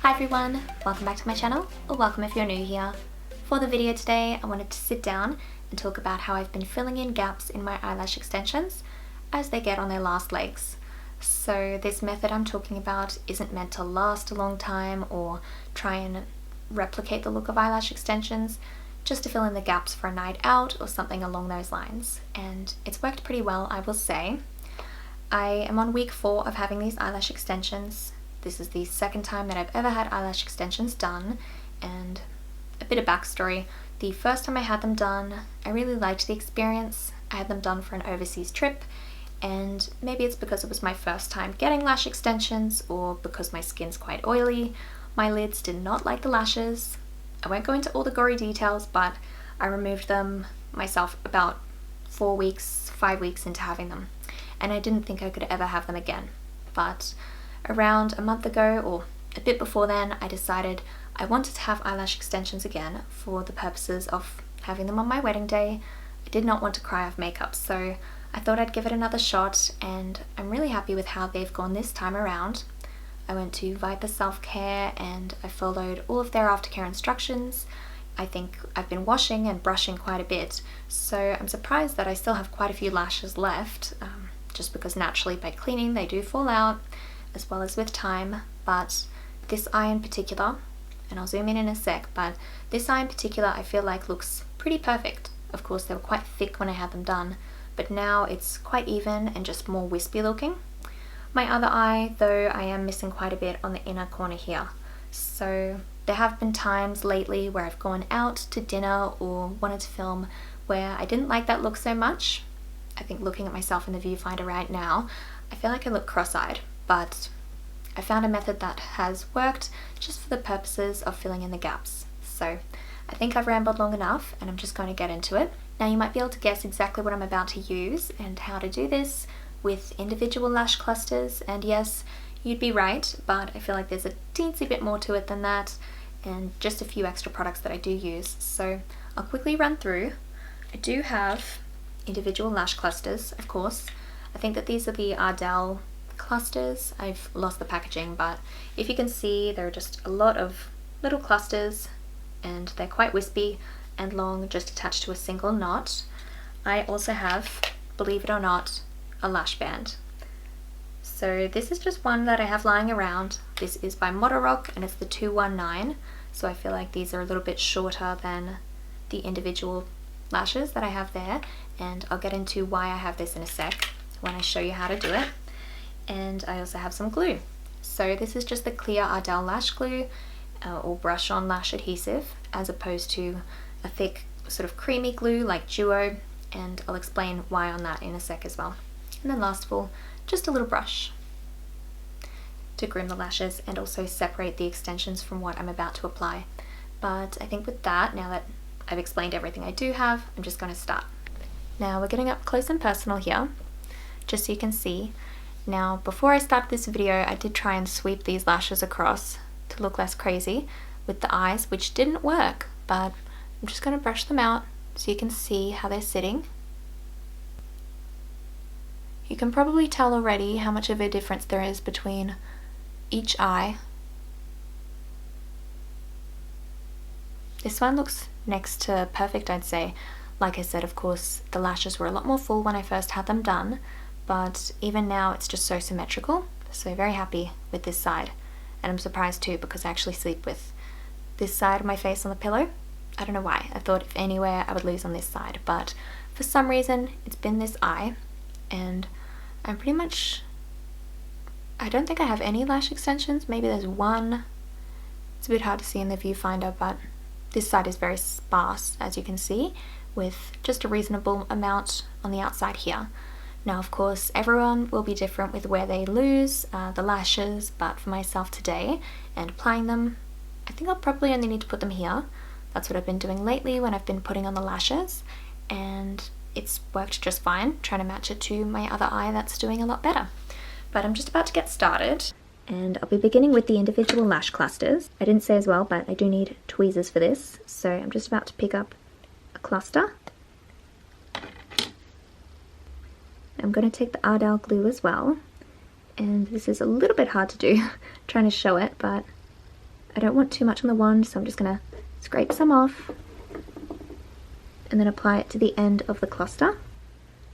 Hi everyone, welcome back to my channel, or welcome if you're new here. For the video today, I wanted to sit down and talk about how I've been filling in gaps in my eyelash extensions as they get on their last legs. So this method I'm talking about isn't meant to last a long time or try and replicate the look of eyelash extensions, just to fill in the gaps for a night out or something along those lines. And it's worked pretty well, I will say. I am on week 4 of having these eyelash extensions. This is the second time that I've ever had eyelash extensions done, and a bit of backstory. The first time I had them done, I really liked the experience. I had them done for an overseas trip, and maybe it's because it was my first time getting lash extensions or because my skin's quite oily. My lids did not like the lashes. I won't go into all the gory details, but I removed them myself about 5 weeks into having them, and I didn't think I could ever have them again. But around a month ago, or a bit before then, I decided I wanted to have eyelash extensions again for the purposes of having them on my wedding day. I did not want to cry off makeup, so I thought I'd give it another shot, and I'm really happy with how they've gone this time around. I went to Viper Self Care and I followed all of their aftercare instructions. I think I've been washing and brushing quite a bit, so I'm surprised that I still have quite a few lashes left, just because naturally by cleaning they do fall out, as well as with time. But this eye in particular, and I'll zoom in a sec, but this eye in particular I feel like looks pretty perfect. Of course they were quite thick when I had them done, but now it's quite even and just more wispy looking. My other eye, though, I am missing quite a bit on the inner corner here. So there have been times lately where I've gone out to dinner or wanted to film where I didn't like that look so much. I think looking at myself in the viewfinder right now, I feel like I look cross-eyed, but I found a method that has worked just for the purposes of filling in the gaps. So I think I've rambled long enough and I'm just going to get into it. Now you might be able to guess exactly what I'm about to use and how to do this with individual lash clusters, and yes, you'd be right, but I feel like there's a teensy bit more to it than that, and just a few extra products that I do use. So I'll quickly run through. I do have individual lash clusters, of course. I think that these are the Ardell clusters. I've lost the packaging, but if you can see, there are just a lot of little clusters and they're quite wispy and long, just attached to a single knot. I also have, believe it or not, a lash band. So this is just one that I have lying around. This is by Motorock and it's the 219, so I feel like these are a little bit shorter than the individual lashes that I have there, and I'll get into why I have this in a sec when I show you how to do it. And I also have some glue. So this is just the clear Ardell lash glue or brush on lash adhesive, as opposed to a thick sort of creamy glue like Duo, and I'll explain why on that in a sec as well. And then last of all, just a little brush to groom the lashes and also separate the extensions from what I'm about to apply. But I think with that, now that I've explained everything I do have, I'm just going to start. Now we're getting up close and personal here, just so you can see. Now before I started this video, I did try and sweep these lashes across to look less crazy with the eyes, which didn't work, but I'm just going to brush them out so you can see how they're sitting. You can probably tell already how much of a difference there is between each eye. This one looks next to perfect, I'd say. Like I said, of course, the lashes were a lot more full when I first had them done, but even now it's just so symmetrical, so very happy with this side. And I'm surprised too, because I actually sleep with this side of my face on the pillow. I don't know why. I thought if anywhere I would lose on this side, but for some reason it's been this eye, and I'm pretty much, I don't think I have any lash extensions. Maybe there's one. It's a bit hard to see in the viewfinder, but this side is very sparse, as you can see, with just a reasonable amount on the outside here. Now, of course, everyone will be different with where they lose the lashes, but for myself today and applying them, I think I'll probably only need to put them here. That's what I've been doing lately when I've been putting on the lashes, and it's worked just fine, trying to match it to my other eye that's doing a lot better. But I'm just about to get started, and I'll be beginning with the individual lash clusters. I didn't say as well, but I do need tweezers for this, so I'm just about to pick up a cluster. I'm going to take the Ardell glue as well, and this is a little bit hard to do, trying to show it, but I don't want too much on the wand, so I'm just going to scrape some off and then apply it to the end of the cluster.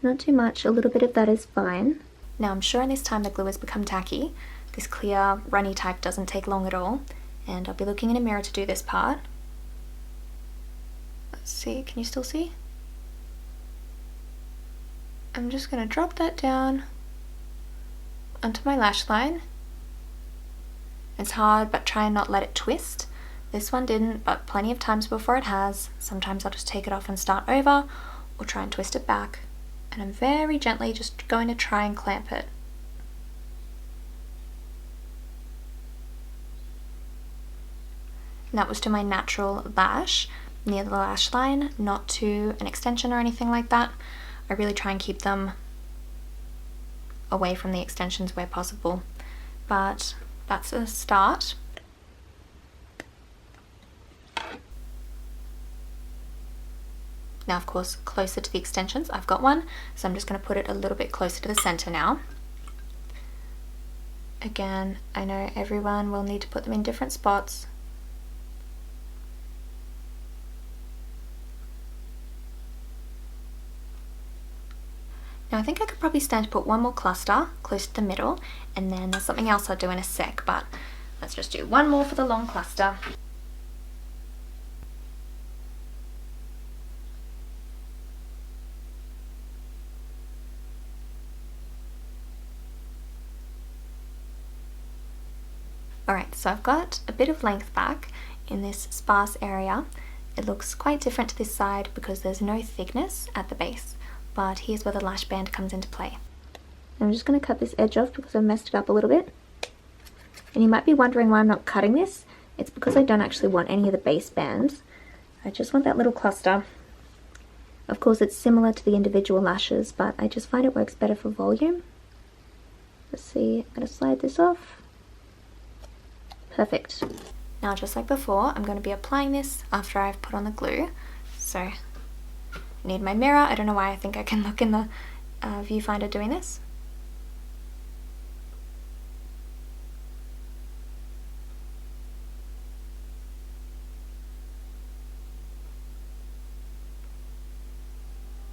Not too much, a little bit of that is fine. Now I'm sure in this time the glue has become tacky. This clear runny type doesn't take long at all, and I'll be looking in a mirror to do this part. Let's see, can you still see? I'm just going to drop that down onto my lash line. It's hard, but try and not let it twist. This one didn't, but plenty of times before it has. Sometimes I'll just take it off and start over, or try and twist it back. And I'm very gently just going to try and clamp it. And that was to my natural lash, near the lash line, not to an extension or anything like that. I really try and keep them away from the extensions where possible, but that's a start. Now, of course, closer to the extensions, I've got one, so I'm just going to put it a little bit closer to the center now. Again, I know everyone will need to put them in different spots. Now I think I could probably stand to put one more cluster close to the middle, and then there's something else I'll do in a sec, but let's just do one more for the long cluster. Alright, so I've got a bit of length back in this sparse area. It looks quite different to this side because there's no thickness at the base, but here's where the lash band comes into play. I'm just going to cut this edge off because I've messed it up a little bit. And you might be wondering why I'm not cutting this. It's because I don't actually want any of the base bands. I just want that little cluster. Of course, it's similar to the individual lashes, but I just find it works better for volume. Let's see, I'm going to slide this off. Perfect. Now, just like before, I'm going to be applying this after I've put on the glue. So, I need my mirror. I don't know why I think I can look in the viewfinder doing this.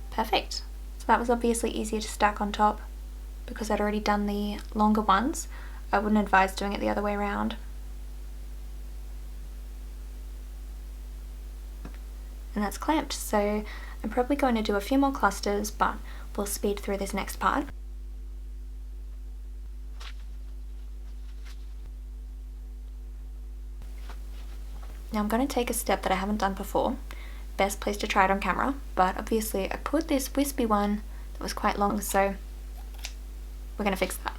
Perfect. So that was obviously easier to stack on top because I'd already done the longer ones. I wouldn't advise doing it the other way around. And that's clamped, so I'm probably going to do a few more clusters, but we'll speed through this next part. Now I'm going to take a step that I haven't done before. Best place to try it on camera, but obviously I put this wispy one that was quite long, so we're going to fix that.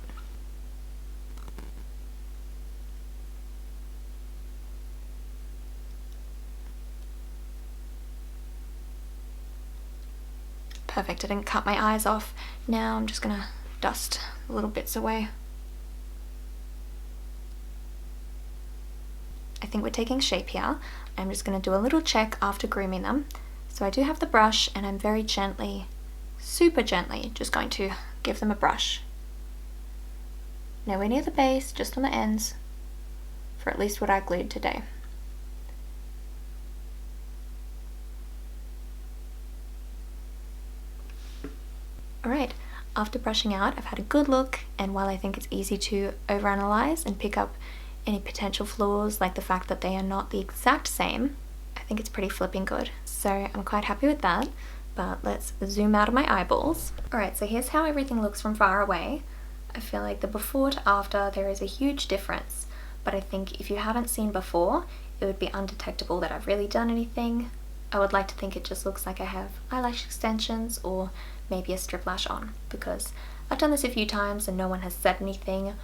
Perfect, I didn't cut my eyes off. Now I'm just gonna dust the little bits away. I think we're taking shape here. I'm just gonna do a little check after grooming them. So I do have the brush and I'm very gently, super gently, just going to give them a brush. Nowhere near the base, just on the ends, for at least what I glued today. Alright, after brushing out, I've had a good look, and while I think it's easy to overanalyze and pick up any potential flaws, like the fact that they are not the exact same, I think it's pretty flipping good. So I'm quite happy with that, but let's zoom out of my eyeballs. Alright, so here's how everything looks from far away. I feel like the before to after, there is a huge difference, but I think if you haven't seen before, it would be undetectable that I've really done anything. I would like to think it just looks like I have eyelash extensions or maybe a strip lash on, because I've done this a few times and no one has said anything,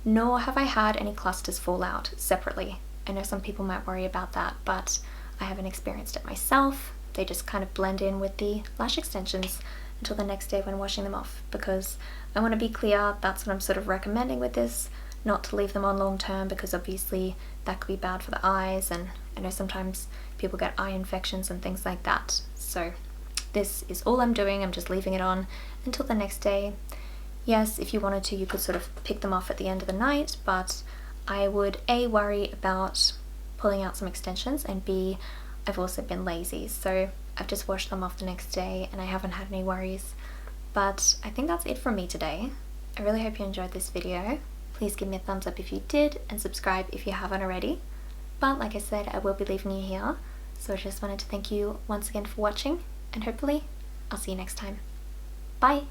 nor have I had any clusters fall out separately. I know some people might worry about that, but I haven't experienced it myself. They just kind of blend in with the lash extensions until the next day when washing them off, because I want to be clear, that's what I'm sort of recommending with this, not to leave them on long term, because obviously that could be bad for the eyes, and I know sometimes people get eye infections and things like that. So this is all I'm doing. I'm just leaving it on until the next day. Yes, if you wanted to, you could sort of pick them off at the end of the night, but I would A, worry about pulling out some extensions, and B, I've also been lazy, so I've just washed them off the next day and I haven't had any worries. But I think that's it from me today. I really hope you enjoyed this video. Please give me a thumbs up if you did, and subscribe if you haven't already. But like I said, I will be leaving you here, so I just wanted to thank you once again for watching, and hopefully I'll see you next time. Bye!